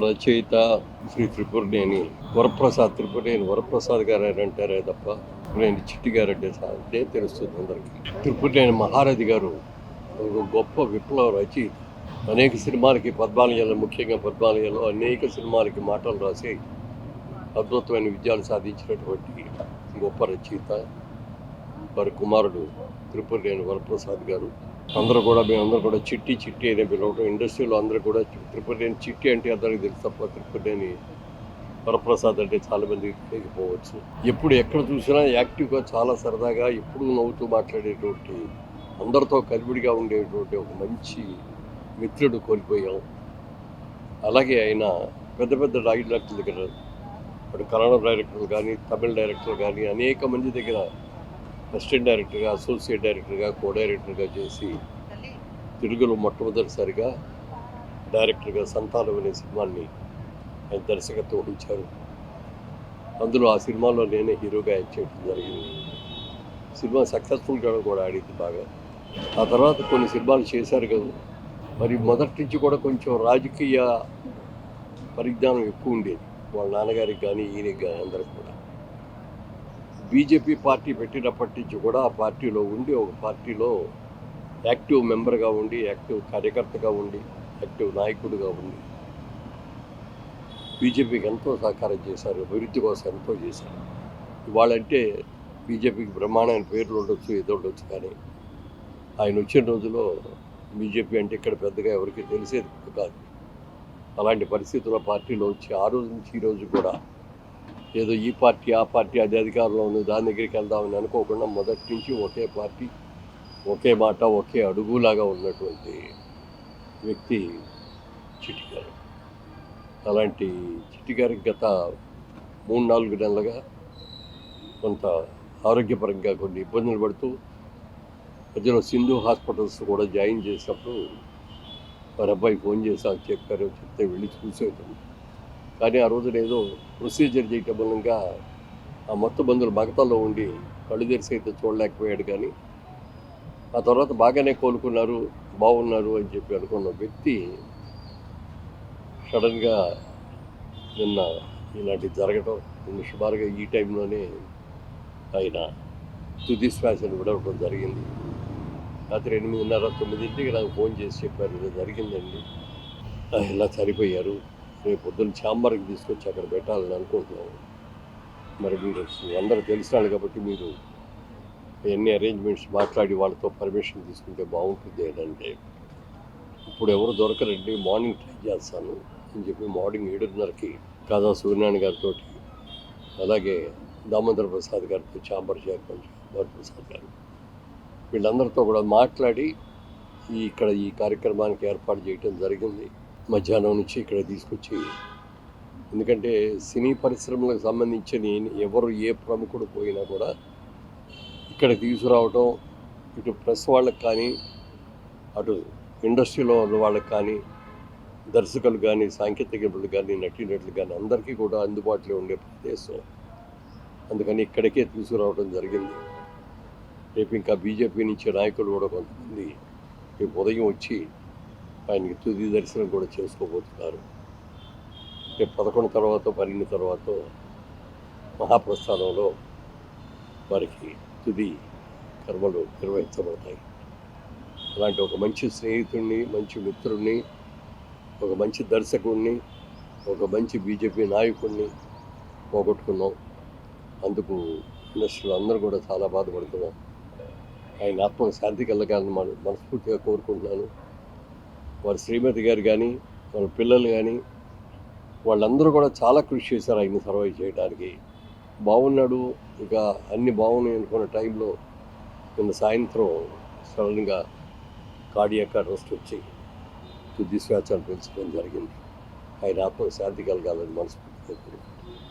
రచయిత శ్రీ త్రిపురనేని వరప్రసాద్ గారు అని అంటారే తప్ప నేను చిట్టి గారు అంటే తెలుస్తుంది అందరికీ. త్రిపురనేని మహారథి గారు ఒక గొప్ప విప్లవ రచయిత. అనేక సినిమాలకి ముఖ్యంగా పద్మాలయాలో అనేక సినిమాలకి మాటలు రాసి అద్భుతమైన విజయాలు సాధించినటువంటి గొప్ప రచయిత. వారి కుమారుడు త్రిపురనేని వరప్రసాద్ గారు. మేమందరూ కూడా చిట్టి అనే పిలవటం. ఇండస్ట్రీలో అందరూ కూడా త్రిపురనేని చిట్టి అంటే అందరికీ తెలుసు తప్ప త్రిపురనేని వరప్రసాద్ అంటే చాలామంది తెలియకపోవచ్చు. ఎప్పుడు ఎక్కడ చూసినా యాక్టివ్గా, చాలా సరదాగా, ఎప్పుడు నవ్వుతూ మాట్లాడేటువంటి, అందరితో కలివిడిగా ఉండేటువంటి ఒక మంచి మిత్రుడు కోల్పోయాం. అలాగే ఆయన పెద్ద పెద్ద డైరెక్టర్ల దగ్గర, అటు కన్నడ డైరెక్టర్లు కానీ, తమిళ డైరెక్టర్లు కానీ అనేక మంది దగ్గర అసిస్టెంట్ డైరెక్టర్గా, అసోసియేట్ డైరెక్టర్గా, కో డైరెక్టర్గా చేసి తెలుగులో మొట్టమొదటిసారిగా డైరెక్టర్గా సంతానం అనే సినిమాని ఆయన దర్శకత్వం వహించారు. అందులో ఆ సినిమాలో నేనే హీరోగా యాక్ట్ చేయడం జరిగింది. సినిమా సక్సెస్ఫుల్గా కూడా ఆడింది బాగా. ఆ తర్వాత కొన్ని సినిమాలు చేశారు కదా. మరి మొదటి నుంచి కూడా కొంచెం రాజకీయ పరిజ్ఞానం ఎక్కువ ఉండేది వాళ్ళ నాన్నగారికి కానీ, ఈయనకి కానీ, అందరికి కూడా. బీజేపీ పార్టీ పెట్టినప్పటి నుంచి కూడా ఆ పార్టీలో ఉండి, ఒక పార్టీలో యాక్టివ్ మెంబర్గా ఉండి, యాక్టివ్ కార్యకర్తగా ఉండి, యాక్టివ్ నాయకుడిగా ఉండి బీజేపీకి ఎంతో సహకారం చేశారు. అభివృద్ధి కోసం ఎంతో చేశారు. ఇవాళంటే బీజేపీకి బ్రహ్మాండమైన పేర్లు ఉండొచ్చు, ఏదో ఉండొచ్చు, కానీ ఆయన వచ్చిన రోజులో బీజేపీ అంటే ఇక్కడ పెద్దగా ఎవరికి తెలిసేది కాదు. అలాంటి పరిస్థితుల్లో పార్టీలో వచ్చి ఆ రోజు నుంచి ఈ రోజు కూడా ఏదో ఈ పార్టీ ఆ పార్టీ అది అధికారంలో ఉంది దాని దగ్గరికి వెళ్దామని అనుకోకుండా మొదటి నుంచి ఒకే పార్టీ, ఒకే మాట, ఒకే అడుగులాగా ఉన్నటువంటి వ్యక్తి చిట్టి గారు. అలాంటి చిట్టి గారికి గత 3-4 నెలలుగా కొంత ఆరోగ్యపరంగా కొన్ని ఇబ్బందులు పడుతూ మధ్యలో సింధు హాస్పిటల్స్ కూడా జాయిన్ చేసినప్పుడు వారి అబ్బాయి ఫోన్ చేసి చెప్పారు. చెప్తే వెళ్ళి చూసేది. కానీ ఆ రోజున ఏదో ప్రొసీజర్ చేయటం మూలంగా ఆ మొత్తం బంధువులు మగతల్లో ఉండి కళ్ళు తెరిసి అయితే చూడలేకపోయాడు. కానీ ఆ తర్వాత బాగానే కోలుకున్నారు, బాగున్నారు అని చెప్పి అనుకున్న వ్యక్తి సడన్గా నిన్న ఇలాంటివి జరగడం, సుమారుగా ఈ టైంలోనే ఆయన తుది శ్వాసను విడవడం జరిగింది. రాత్రి 8:30-9 నాకు ఫోన్ చేసి చెప్పారు, ఇలా జరిగిందండి, ఇలా చనిపోయారు, రేపు పొద్దున్న ఛాంబర్కి తీసుకొచ్చి అక్కడ పెట్టాలని అనుకుంటున్నాము. మరి మీరు అందరూ తెలిసినాడు కాబట్టి మీరు ఎన్ని అరేంజ్మెంట్స్ మాట్లాడి వాళ్ళతో పర్మిషన్ తీసుకుంటే బాగుంటుంది అని అంటే, ఇప్పుడు ఎవరు దొరకరండి, మార్నింగ్ ట్రై చేస్తాను అని చెప్పి మార్నింగ్ 7:30కి కాదా సూర్యనారాయణ గారితో, అలాగే దామోదర ప్రసాద్ గారితో, ఛాంబర్ చైర్మన్ దామోదర ప్రసాద్ గారు, వీళ్ళందరితో కూడా మాట్లాడి ఇక్కడ ఈ కార్యక్రమానికి ఏర్పాటు చేయడం జరిగింది. మధ్యాహ్నం నుంచి ఇక్కడ తీసుకొచ్చి, ఎందుకంటే సినీ పరిశ్రమలకు సంబంధించిన ఎవరు ఏ ప్రముఖుడు పోయినా కూడా ఇక్కడ తీసుకురావటం, ఇటు ప్రెస్ వాళ్ళకి కానీ, అటు ఇండస్ట్రీలో ఉన్న వాళ్ళకి కానీ, దర్శకులు కానీ, సాంకేతిక నిపుణులు కానీ, నటీనటులు కానీ అందరికీ కూడా అందుబాటులో ఉండే ప్రదేశం. అందుకని ఇక్కడికే తీసుకురావడం జరిగింది. రేపు ఇంకా బీజేపీ నుంచి నాయకులు కూడా కొంతమంది రేపు ఉదయం వచ్చి ఆయనకి తుది దర్శనం కూడా చేసుకోబోతున్నారు. రేపు 11 తర్వాత 12 తర్వాత మహాప్రస్థానంలో వారికి తుది కర్మలు నిర్వహించబడతాయి. అలాంటి ఒక మంచి స్నేహితుడిని, మంచి మిత్రుడిని, ఒక మంచి దర్శకుడిని, ఒక మంచి బీజేపీ నాయకుడిని పోగొట్టుకున్నాం. అందుకు ఇండస్ట్రీలో అందరూ కూడా చాలా బాధపడుతున్నాం. ఆయన ఆత్మకు శాంతి కలగాలని మనస్ఫూర్తిగా కోరుకుంటున్నాను. వారి శ్రీమతి గారు కానీ, వాళ్ళ పిల్లలు కానీ, వాళ్ళందరూ కూడా చాలా కృషి చేశారు ఆయన్ని సర్వైవ్ చేయడానికి. బాగున్నాడు, ఇక అన్ని బాగున్నాయి అనుకున్న టైంలో నిన్న సాయంత్రం సడన్గా కార్డియాక్ అరెస్ట్ వచ్చి తుది శ్వాసను పెంచడం జరిగింది. ఆయన ఆత్మకు శాంతి కలగాలని మనస్ఫూర్తిగా కోరుకుంటున్నాను.